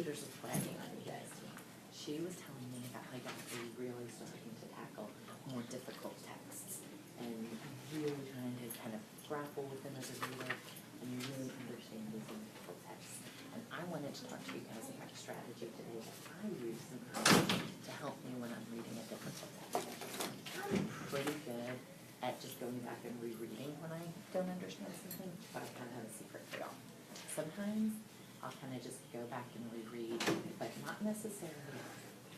tutors was bragging on you guys. She was telling me about how guys are really starting to tackle more difficult texts and really trying to kind of grapple with them as a reader and really understand these difficult texts. And I wanted to talk to you guys about a strategy today that I use sometimes to help me when I'm reading a difficult text. I'm pretty good at just going back and rereading when I don't understand something, but I kind of have a secret for y'all. Sometimes I'll kind of just go back and reread, but not necessarily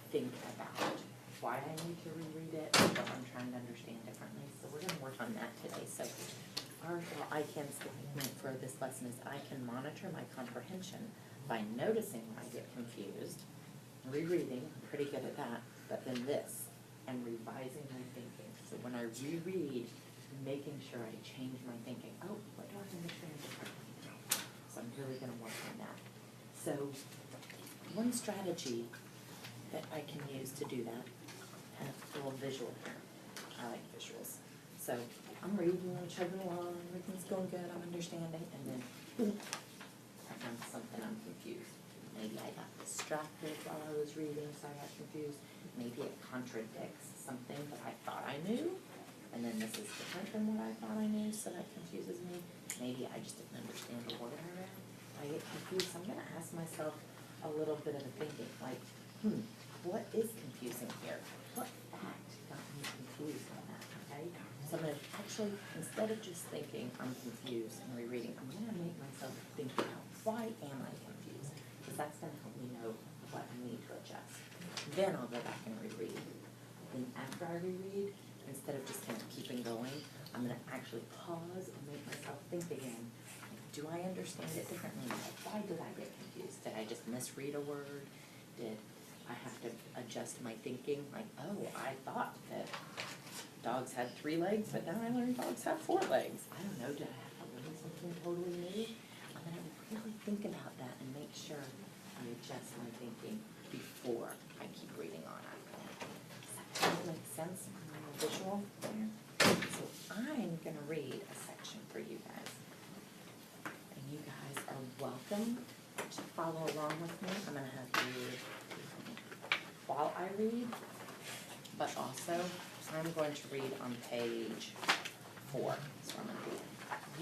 think about why I need to reread it or what I'm trying to understand differently. So we're going to work on that today. So our I can statement for this lesson is I can monitor my comprehension by noticing when I get confused, rereading, I'm pretty good at that, but then this, and revising my thinking. So when I reread, making sure I change my thinking. Oh, what do I understand differently now? So I'm really going to work on that. So one strategy that I can use to do that, have a little visual here. I like visuals. So I'm reading, I'm chugging along, everything's going good, I'm understanding, and then boom, I found something, I'm confused. Maybe I got distracted while I was reading, so I got confused. Maybe it contradicts something that I thought I knew, and then this is different than what I thought I knew, so that confuses me. Maybe I just didn't understand the word I read. I get confused, so I'm going to ask myself a little bit of a thinking, like, what is confusing here? What fact got me confused on that, okay? So I'm going to actually, instead of just thinking I'm confused and rereading, I'm going to make myself think about why am I confused? Because that's going to help me know what I need to adjust. Then I'll go back and reread. Then after I reread, instead of just kind of keeping going, I'm going to actually pause and make myself think again. Do I understand it differently? Why did I get confused? Did I just misread a word? Did I have to adjust my thinking? Like, oh, I thought that dogs had 3 legs, but now I learned dogs have 4 legs. I don't know, did I have to learn something totally new? I'm going to really think about that and make sure I adjust my thinking before I keep reading on after that. Does that kind of make sense? Visual there? So I'm going to read a section for you guys. And you guys are welcome to follow along with me. I'm going to have you while I read, but also I'm going to read on page 4. So I'm going to read.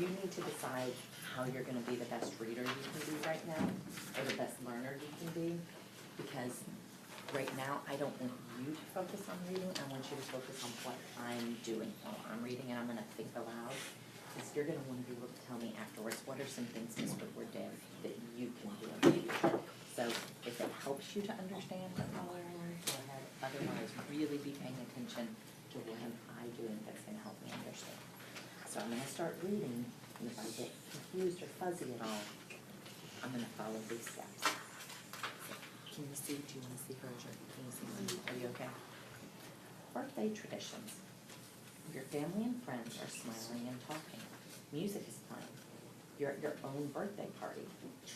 You need to decide how you're going to be the best reader you can be right now, or the best learner you can be, because right now I don't want you to focus on reading. I want you to focus on what I'm doing while I'm reading, and I'm going to think aloud, because you're going to want to be able to tell me afterwards what are some things Ms. Woodward did that you can do in the future. So if it helps you to understand what I'm learning, go ahead. Otherwise, really be paying attention to what am I doing that's going to help me understand. So I'm going to start reading, and if I get confused or fuzzy at all, I'm going to follow these steps. Can you see? Do you want to see her? Can you see me? Are you okay? Birthday traditions. Your family and friends are smiling and talking. Music is playing. You're at your own birthday party.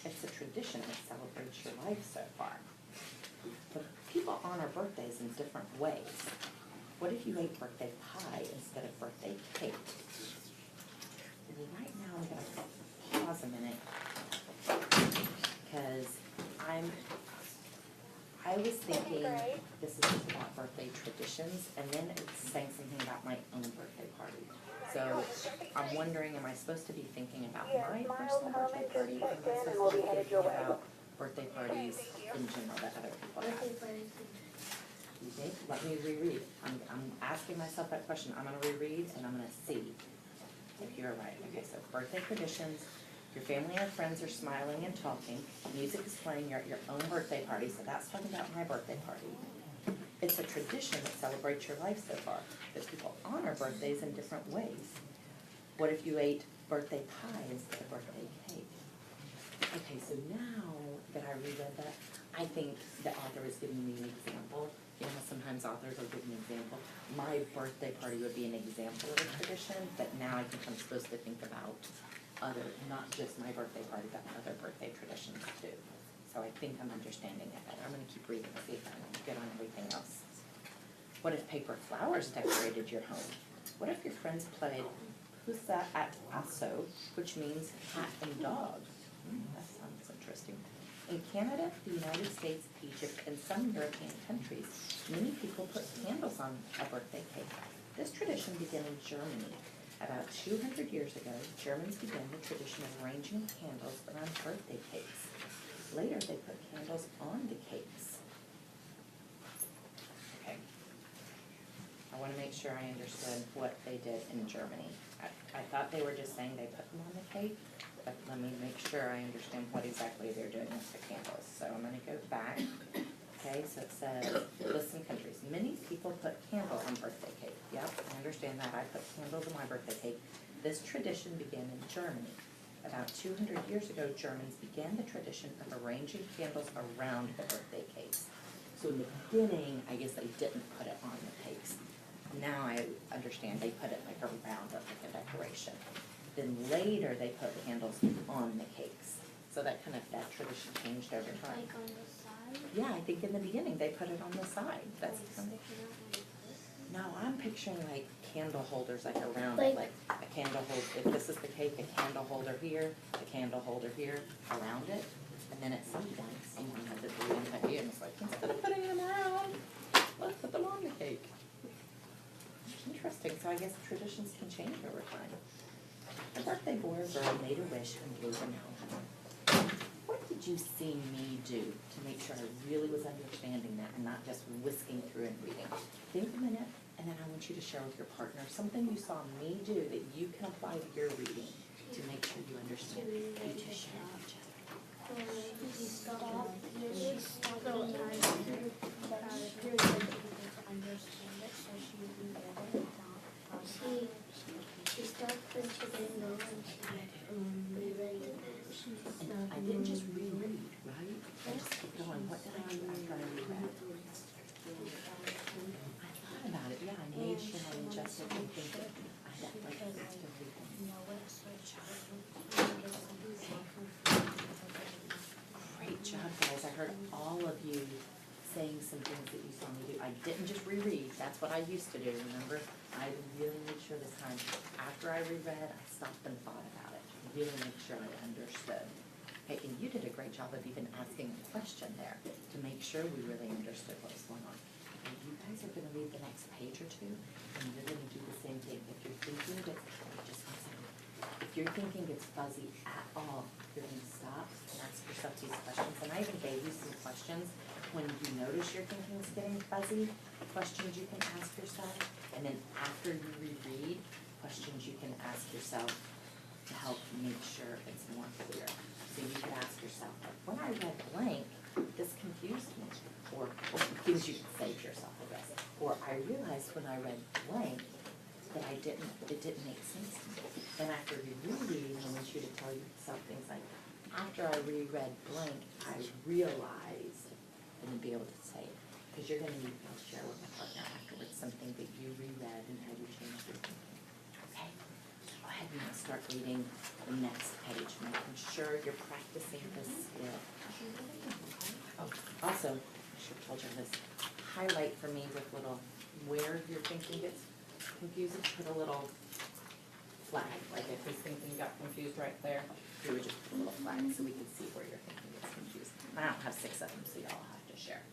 It's a tradition that celebrates your life so far. But people honor birthdays in different ways. What if you ate birthday pie instead of birthday cake? Well, right now I'm going to pause a minute because I was thinking this is just about birthday traditions, and then it's saying something about my own birthday party. So I'm wondering, am I supposed to be thinking about my personal birthday party, or am I supposed to be thinking about birthday parties in general that other people have? You think? Let me reread. I'm asking myself that question. I'm going to reread, and I'm going to see if you're right. Okay, so birthday traditions. Your family and friends are smiling and talking. Music is playing. You're at your own birthday party, so that's talking about my birthday party. It's a tradition that celebrates your life so far, that people honor birthdays in different ways. What if you ate birthday pie instead of birthday cake? Okay, so now that I reread that, I think the author is giving me an example. You know, sometimes authors will give an example. My birthday party would be an example of a tradition, but now I think I'm supposed to think about other, not just my birthday party, but other birthday traditions too. So I think I'm understanding it better. I'm going to keep reading and see if I'm good on everything else. What if paper flowers decorated your home? What if your friends played Pusa at Aso, which means cat and dog? That sounds interesting. In Canada, the United States, Egypt, and some European countries, many people put candles on a birthday cake. This tradition began in Germany. About 200 years ago, Germans began the tradition of arranging candles around birthday cakes. Later, they put candles on the cakes. Okay. I want to make sure I understood what they did in Germany. I thought they were just saying they put them on the cake, but let me make sure I understand what exactly they're doing with the candles. So I'm going to go back. Okay, so it says, listen countries, many people put candles on birthday cake. Yep, I understand that. I put candles on my birthday cake. This tradition began in Germany. About 200 years ago, Germans began the tradition of arranging candles around the birthday cakes. So in the beginning, I guess they didn't put it on the cakes. Now I understand they put it like around it, like a decoration. Then later they put candles on the cakes. So that tradition changed over time. Like on the side? Yeah, I think in the beginning they put it on the side. That's kind of. No, I'm picturing like candle holders like around it, like a candle holder. If this is the cake, a candle holder here, a candle holder here, around it. And then at some point, someone had the brilliant idea and was like, instead of putting them around, let's put them on the cake. Interesting. So I guess traditions can change over time. A birthday boy or girl made a wish and blew them out. What did you see me do to make sure I really was understanding that and not just whisking through and reading? Think a minute, and then I want you to share with your partner something you saw me do that you can apply to your reading to make sure you understand. You two share with each other. She stopped and she didn't know and she reread it. And I didn't just reread, right? I just kept going. What did I do after I reread? I thought about it. Yeah, I made sure I adjusted my thinking. I had like great job, guys. I heard all of you saying some things that you saw me do. I didn't just reread. That's what I used to do, remember? I really made sure this time, after I reread, I stopped and thought about it. Really make sure I understood. Okay, and you did a great job of even asking a question there to make sure we really understood what was going on. Okay, you guys are gonna read the next page or two, and you're gonna do the same thing. If you're thinking it's, just one second. If you're thinking it's fuzzy at all, you're gonna stop and ask yourself these questions. And I even gave you some questions when you notice your thinking is getting fuzzy, questions you can ask yourself. And then after you reread, questions you can ask yourself to help make sure it's more clear. So you could ask yourself, like, when I read blank, this confused me. Or things you can say to yourself, I guess. Or I realized when I read blank that it didn't make sense to me. Then after rereading, I want you to tell yourself things like, after I reread blank, I realized, and then be able to say it. Because you're going to need to share with my partner afterwards something that you reread and how you changed your thinking. Okay? Go ahead and start reading the next page, making sure you're practicing this skill. Oh, also, I should have told you this. Highlight for me with little, where your thinking gets confused, put a little flag. Like if his thinking got confused right there, you would just put a little flag so we can see where your thinking gets confused. I don't have 6 of them, so y'all have to share.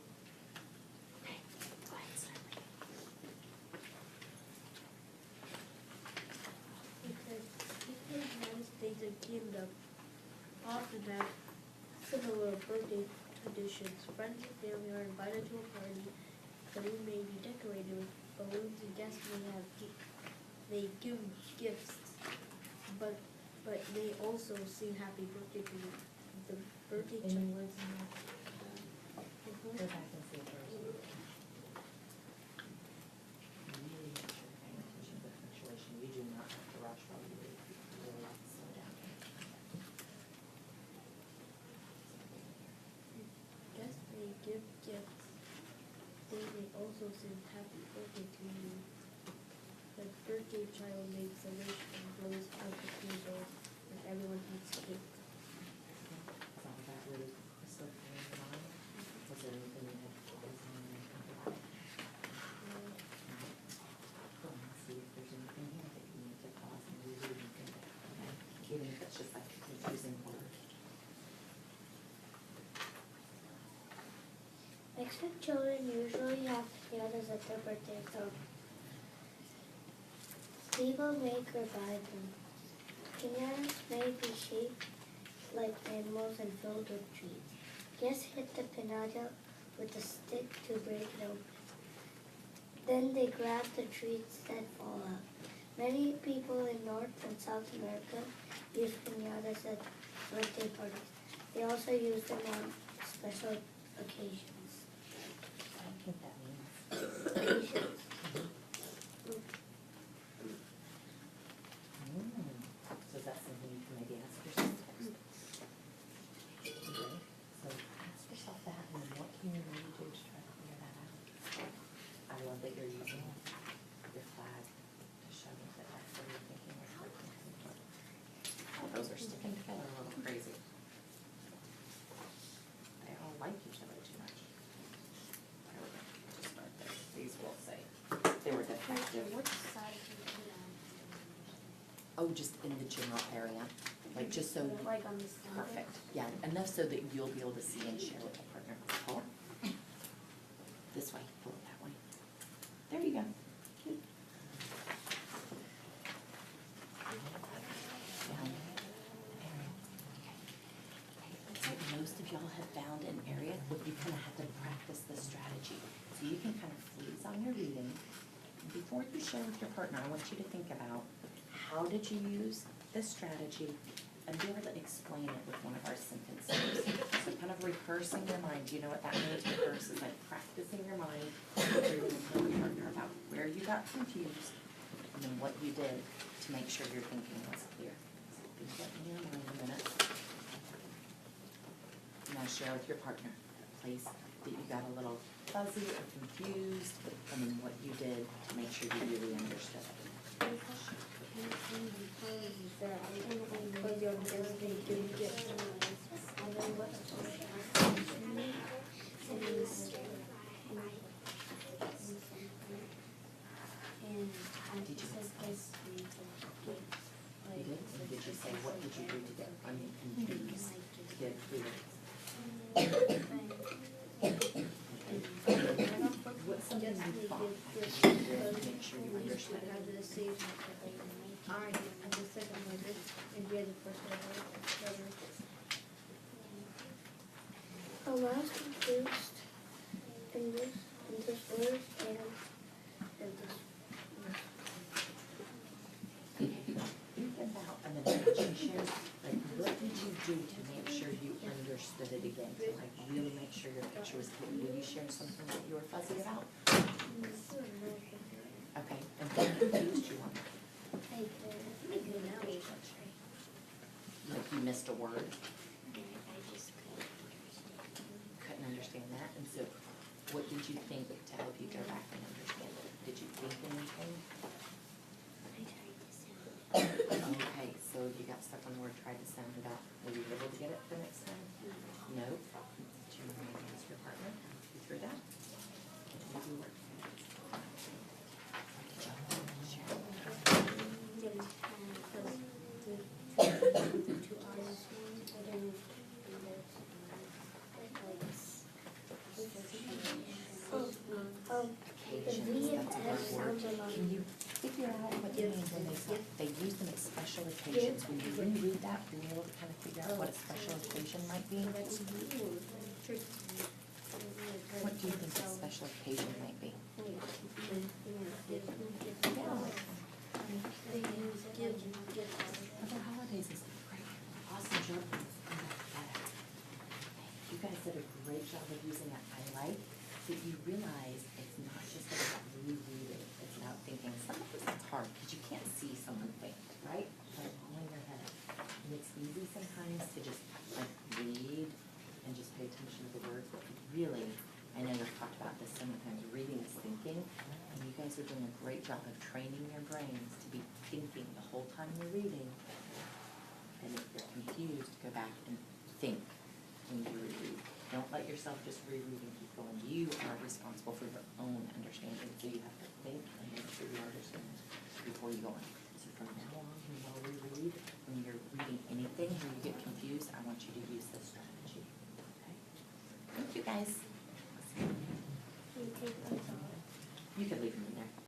Okay, go ahead, start reading. Because people in the United States and Canada often have similar birthday traditions. Friends and family are invited to a party. The room may be decorated with balloons and guests may give gifts, but they also sing happy birthday to the birthday child. Go back and see first. Really make sure you're paying attention to the punctuation. We do not have to rush while we read. We really have to slow down. Guests may give gifts. They may also sing happy birthday to you. The birthday child makes a wish and blows out the candles, and everyone eats cake. Is all that really crystal clear in mind? Was there anything you had flaws on or anything like that? Go and see if there's anything here that you need to pause and reread and think about, okay? Even if it's just like a confusing word. Dyslexic children usually have pinatas at their birthdays, so we will make or buy them. Pinatas may be shaped like animals and filled with treats. Guests hit the pinata with a stick to break it open. Then they grab the treats that fall out. Many people in North and South America use pinatas at birthday parties. They also use them on special occasions. I don't think that means. Occasions. So is that something you can maybe ask yourself next? Okay, so ask yourself that, and then what can you maybe do to try to figure that out? I love that you're using your flag to show me that that's what you're thinking is working. Oh, those are sticking together a little crazy. They all like each other too much. There we go, just start there. These will say they were defective. Which side do you put on? Oh, just in the general area, like just so. Like on this side? Perfect, yeah, enough so that you'll be able to see and share with the partner. Pull. This way, pull it that way. There you go. Cute. Down. Area. Okay. Looks like most of y'all have found an area where you kind of have to practice this strategy. So you can kind of freeze on your reading. And before you share with your partner, I want you to think about how did you use this strategy and be able to explain it with one of our sentences. So kind of rehearsing your mind. You know what that means? Rehearse is like practicing your mind, reading with your partner about where you got confused and then what you did to make sure your thinking was clear. So think that in your mind a minute. Now share with your partner a place that you got a little fuzzy or confused and then what you did to make sure you really understood it. You did? And did you say, what did you do to get unconfused, to get clear? What's something you thought I could do to make sure you understood it? I was confused in this word and in this. Think about, and then when she shares, like, what did you do to make sure you understood it again? To like really make sure your picture was clear. Will you share something that you were fuzzy about? Okay, and what confused you on that? Like you missed a word? Couldn't understand that, and so what did you think to help you go back and understand it? Did you think anything? Okay, so you got stuck on the word tried to sound it out. Were you able to get it the next time? No? Do you want to ask your partner to help you through that? Easy work. Occasions, that's a good word. Can you figure out what they mean when they use them at special occasions? When you reread that, are you able to kind of figure out what a special occasion might be? What do you think a special occasion might be? Other holidays is great. Awesome job. You guys did a great job of using that. I like that you realize it's not just about rereading, it's about thinking. Sometimes it's hard because you can't see someone think, right? Like all in your head. And it's easy sometimes to just like read and just pay attention to the words, but really, I know you've talked about this so many times, reading is thinking, and you guys are doing a great job of training your brains to be thinking the whole time you're reading. And if you're confused, go back and think when you reread. Don't let yourself just reread and keep going. You are responsible for your own understanding, so you have to think and make sure you understand before you go on. So from now on, while we read, when you're reading anything, when you get confused, I want you to use this strategy. Okay? Thank you, guys.